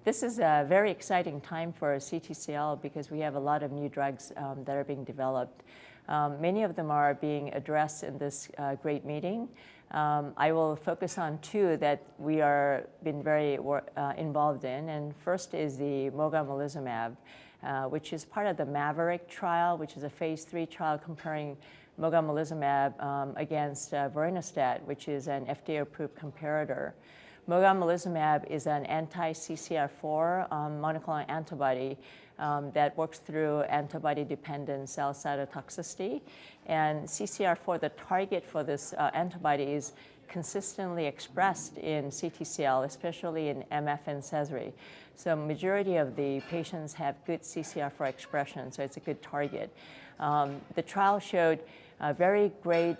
This is a very exciting time for CTCL because we have a lot of new drugs that are being developed. Many of them are being addressed in this great meeting. I will focus on two that we are been very involved in. And first is the mogamulizumab, which is part of the MAVORIC trial, which is a phase 3 trial comparing mogamulizumab against vorinostat, which is an FDA-approved comparator. Mogamulizumab is an anti-CCR4 monoclonal antibody that works through antibody-dependent cell cytotoxicity. And CCR4, the target for this antibody, is consistently expressed in CTCL, especially in MF and Sézary. So majority of the patients have good CCR4 expression, so it's a good target. The trial showed very great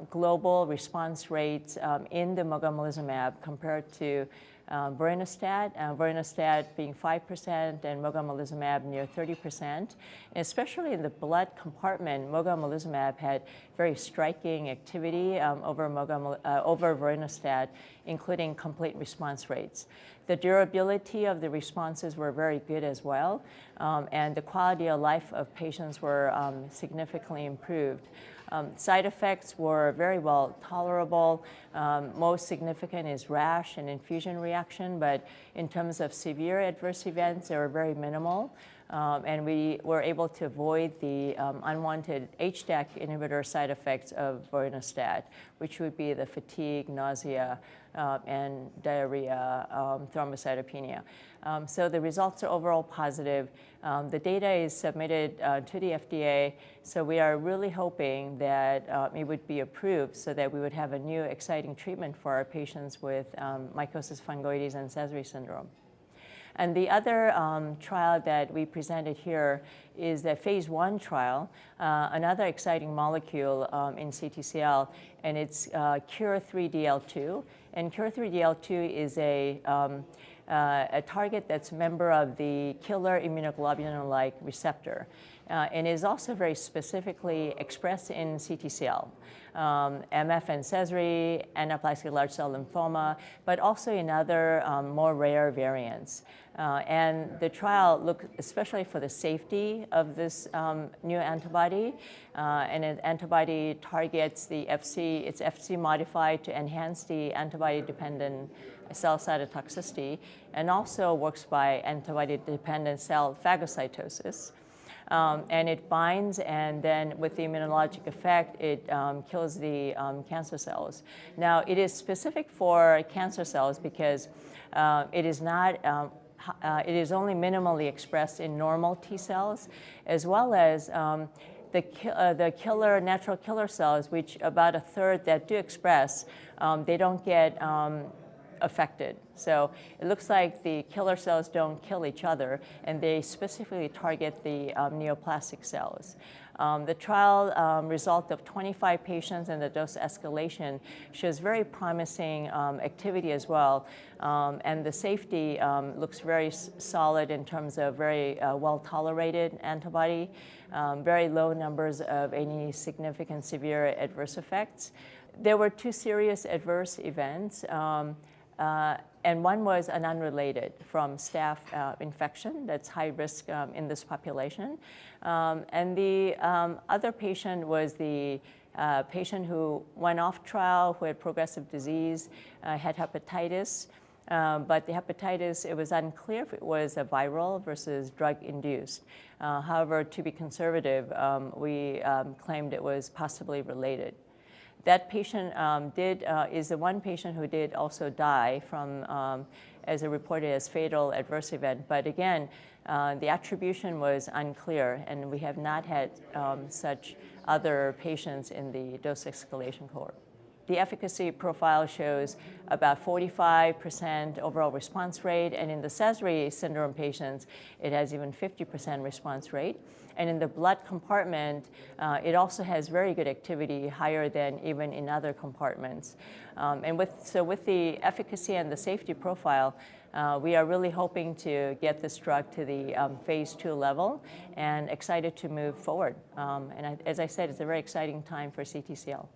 global response rates in the mogamulizumab compared to vorinostat, vorinostat being 5% and mogamulizumab near 30%. And especially in the blood compartment, mogamulizumab had very striking activity over vorinostat, including complete response rates. The durability of the responses were very good as well, and the quality of life of patients were significantly improved. Side effects were very well tolerable. Most significant is rash and infusion reaction, but in terms of severe adverse events, they were very minimal. And we were able to avoid the unwanted HDAC inhibitor side effects of vorinostat, which would be the fatigue, nausea, and diarrhea, thrombocytopenia. So the results are overall positive. The data is submitted to the FDA, so we are really hoping that it would be approved so that we would have a new exciting treatment for our patients with mycosis fungoides and Sézary syndrome. And the other trial that we presented here is the phase 1 trial, another exciting molecule in CTCL, and it's KIR3DL2. And KIR3DL2 is a target that's a member of the killer immunoglobulin-like receptor, and is also very specifically expressed in CTCL, MF and Sézary, anaplastic large cell lymphoma, but also in other more rare variants. And the trial looked especially for the safety of this new antibody, and an antibody targets the FC, it's FC modified to enhance the antibody-dependent cell cytotoxicity, and also works by antibody-dependent cell phagocytosis. And it binds, and then with the immunologic effect, it kills the cancer cells. Now, it is specific for cancer cells because it is not, it is only minimally expressed in normal T cells, as well as the killer, natural killer cells, which about a third that do express, they don't get affected. So it looks like the killer cells don't kill each other, and they specifically target the neoplastic cells. The trial result of 25 patients and the dose escalation shows very promising activity as well, and the safety looks very solid in terms of very well-tolerated antibody, very low numbers of any significant severe adverse effects. There were 2 serious adverse events. And one was an unrelated from staph infection that's high risk in this population. And the other patient was the patient who went off trial, who had progressive disease, had hepatitis. But the hepatitis, it was unclear if it was a viral versus drug-induced. However, to be conservative, we claimed it was possibly related. That patient is the one patient who did also die from, as a reported as fatal adverse event. But again, the attribution was unclear, and we have not had such other patients in the dose escalation cohort. The efficacy profile shows about 45% overall response rate, and in the Sézary syndrome patients, it has even 50% response rate. And in the blood compartment, it also has very good activity, higher than even in other compartments. And with the efficacy and the safety profile, we are really hoping to get this drug to the phase 2 level, and excited to move forward. And as I said, it's a very exciting time for CTCL.